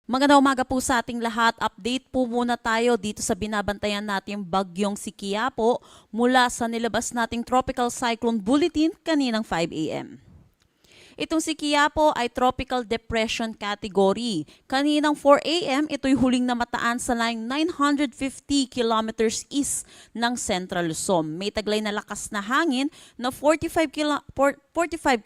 Magandang umaga po sa ating lahat. Update po muna tayo dito sa binabantayan nating bagyong si Quiapo mula sa nilabas nating Tropical Cyclone Bulletin kaninang 5 a.m. Itong si Quiapo ay Tropical Depression Category. Kaninang 4 a.m., ito'y huling namataan sa line 950 kilometers east ng Central Luzon. May taglay na lakas na hangin na 45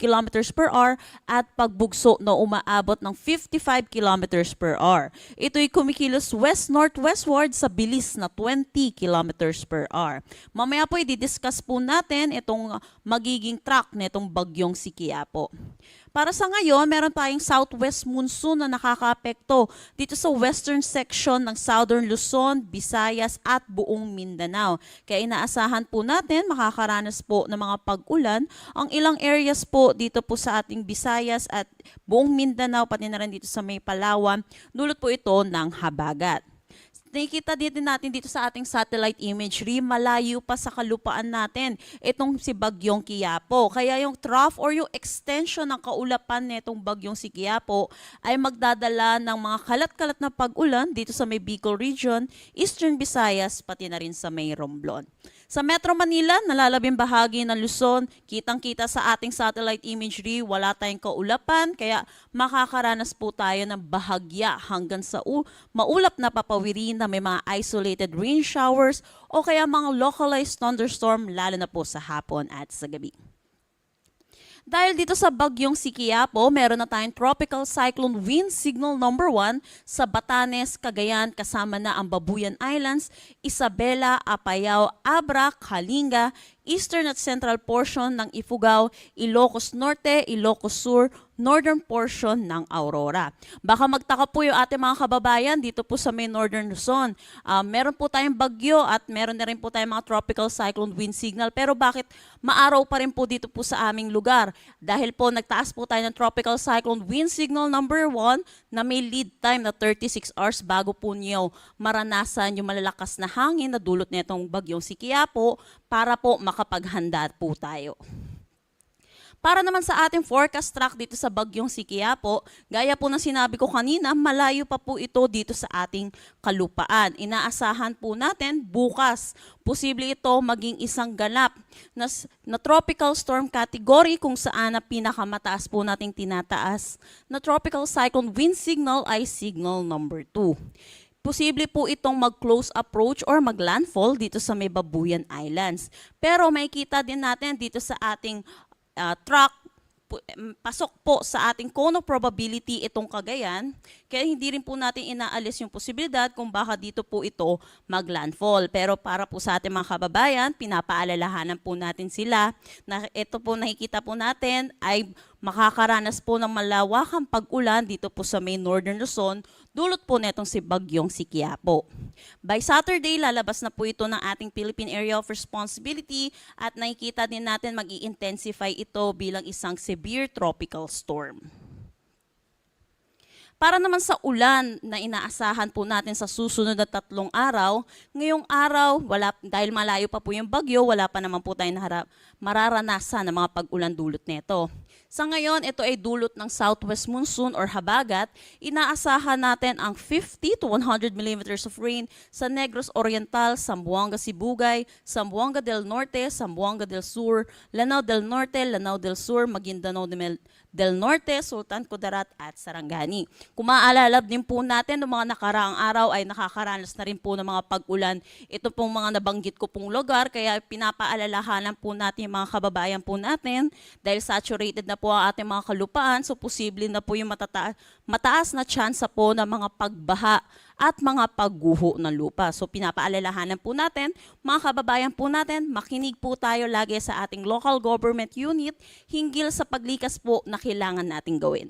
kilometers per hour at pagbugso na umaabot ng 55 kilometers per hour. Ito'y kumikilos west-northwestward sa bilis na 20 kilometers per hour. Mamaya po i-discuss po natin itong magiging track nitong bagyong si Quiapo. Para sa ngayon, meron tayong southwest monsoon na nakakaapekto dito sa western section ng Southern Luzon, Visayas at buong Mindanao. Kaya inaasahan po natin makakaranas po ng mga pag-ulan ang ilang areas po dito po sa ating Visayas at buong Mindanao, pati na rin dito sa may Palawan. Dulot po ito ng habagat. Nakikita din natin dito sa ating satellite imagery, malayo pa sa kalupaan natin itong si Bagyong Quiapo. Kaya yung trough or yung extension ng kaulapan nitong Bagyong si Quiapo ay magdadala ng mga kalat-kalat na pag-ulan dito sa may Bicol Region, Eastern Visayas, pati na rin sa may Romblon. Sa Metro Manila, nalalabing bahagi ng Luzon, kitang-kita sa ating satellite imagery, wala tayong kaulapan, kaya makakaranas po tayo ng bahagya hanggang sa maulap na papawirin na may mga isolated rain showers o kaya mga localized thunderstorm lalo na po sa hapon at sa gabi. Dahil dito sa bagyong si Quiapo, meron na tayong Tropical Cyclone Wind Signal number 1 sa Batanes, Cagayan, kasama na ang Babuyan Islands, Isabela, Apayao, Abra, Kalinga, eastern at central portion ng Ifugao, Ilocos Norte, Ilocos Sur, northern portion ng Aurora. Baka magtaka po yung ating mga kababayan dito po sa may northern Luzon. Meron po tayong bagyo at meron na rin po tayong mga tropical cyclone wind signal. Pero bakit maaraw pa rin po dito po sa aming lugar? Dahil po nagtaas po tayo ng tropical cyclone wind signal number 1 na may lead time na 36 hours bago po niyo maranasan yung malalakas na hangin na dulot nitong bagyong si Quiapo para po makapaghanda po tayo. Para naman sa ating forecast track dito sa bagyong si Quiapo, gaya po ng sinabi ko kanina, malayo pa po ito dito sa ating kalupaan. Inaasahan po natin bukas, posible ito maging isang ganap na tropical storm category kung saan na pinakamataas po nating tinataas na tropical cyclone wind signal ay signal number 2. Posible po itong mag-close approach or mag-landfall dito sa may Babuyan Islands. Pero makikita din natin dito sa ating track, pasok po sa ating cone of probability itong Cagayan, kaya hindi rin po natin inaalis yung posibilidad kung baka dito po ito mag-landfall. Pero para po sa ating mga kababayan, pinapaalalahanan po natin sila na ito po nakikita po natin ay makakaranas po ng malawakang pag-ulan dito po sa may northern Luzon, dulot po netong si bagyong si Quiapo. By Saturday, lalabas na po ito ng ating Philippine Area of Responsibility at nakikita din natin mag-i-intensify ito bilang isang severe tropical storm. Para naman sa ulan na inaasahan po natin sa susunod na 3 araw, ngayong araw, dahil malayo pa po yung bagyo, wala pa naman po tayong mararanasan ng mga pag-ulan dulot nito. Sa ngayon, ito ay dulot ng southwest monsoon or habagat. Inaasahan natin ang 50 to 100 millimeters of rain sa Negros Oriental, Zamboanga Sibugay, Zamboanga del Norte, Zamboanga del Sur, Lanao del Norte, Lanao del Sur, Maguindanao del Norte, Sultan Kudarat at Sarangani. Kung maaalala din po natin, noong mga nakaraang araw ay nakakaranas na rin po ng mga pag-ulan. Ito pong mga nabanggit ko pong lugar, kaya pinapaalalahanan po natin yung mga kababayan po natin dahil saturated na po ang ating mga kalupaan, so posible na po yung mataas na tsansa po ng mga pagbaha at mga pagguho ng lupa. So pinapaalalahanan po natin, mga kababayan po natin, makinig po tayo lagi sa ating local government unit hinggil sa paglikas po na kailangan nating gawin.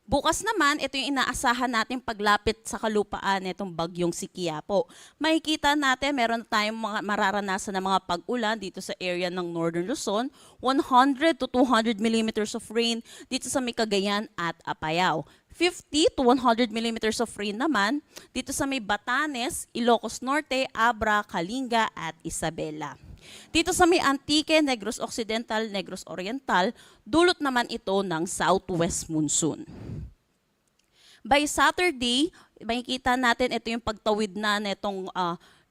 Bukas naman, ito yung inaasahan natin paglapit sa kalupaan nitong bagyong si Quiapo. Makikita natin, meron tayong mga mararanasan ng mga pag-ulan dito sa area ng Northern Luzon, 100 to 200 millimeters of rain dito sa may Cagayan at Apayao. 50 to 100 millimeters of rain naman dito sa may Batanes, Ilocos Norte, Abra, Kalinga at Isabela. Dito sa may Antique, Negros Occidental, Negros Oriental, dulot naman ito ng southwest monsoon. By Saturday, makikita natin ito yung pagtawid na nitong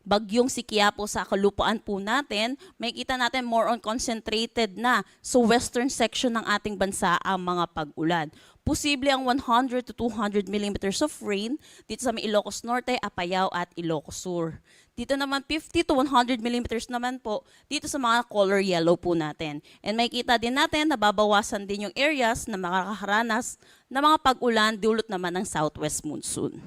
bagyong si Quiapo sa kalupaan po natin. Makikita natin more on concentrated na sa western section ng ating bansa ang mga pag-ulan. Posible ang 100 to 200 millimeters of rain dito sa may Ilocos Norte, Apayao at Ilocos Sur. Dito naman 50 to 100 millimeters naman po dito sa mga color yellow po natin. And makikita din natin na babawasan din yung areas na makakaranas ng mga pag-ulan dulot naman ng southwest monsoon.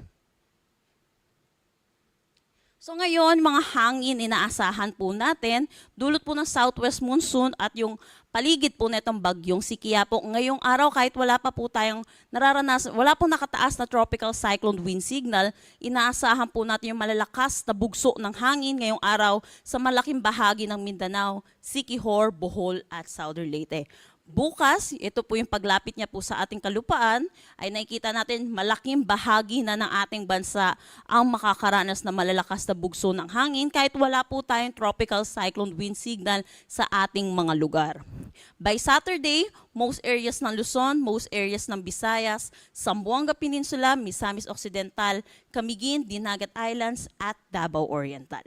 So ngayon, mga hangin inaasahan po natin, dulot po ng southwest monsoon at yung paligid po nitong bagyong si Quiapo. Ngayong araw, kahit wala pa po tayong nararanasan, wala po nakataas na tropical cyclone wind signal, inaasahan po natin yung malalakas na bugso ng hangin ngayong araw sa malaking bahagi ng Mindanao, Siquijor, Bohol at Southern Leyte. Bukas, ito po yung paglapit niya po sa ating kalupaan, ay nakikita natin malaking bahagi na ng ating bansa ang makakaranas na malalakas na bugso ng hangin kahit wala po tayong tropical cyclone wind signal sa ating mga lugar. By Saturday, most areas ng Luzon, most areas ng Visayas, Zamboanga Peninsula, Misamis Occidental, Camiguin, Dinagat Islands at Davao Oriental.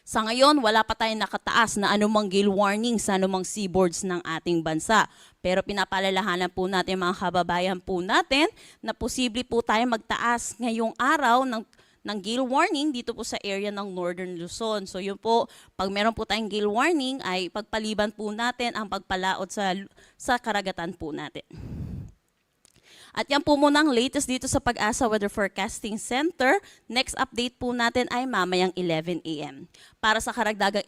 Sa ngayon, wala pa tayong nakataas na anumang gale warning sa anumang seaboards ng ating bansa. Pero pinapalalahanan po natin mga kababayan po natin na posible po tayo magtaas ngayong araw ng gale warning dito po sa area ng Northern Luzon. So yun po, pag meron po tayong gale warning ay pagpaliban po natin ang pagpalaot sa karagatan po natin. At yan po muna ang latest dito sa Pag-asa Weather Forecasting Center. Next update po natin ay mamayang 11 a.m. Para sa karagdagang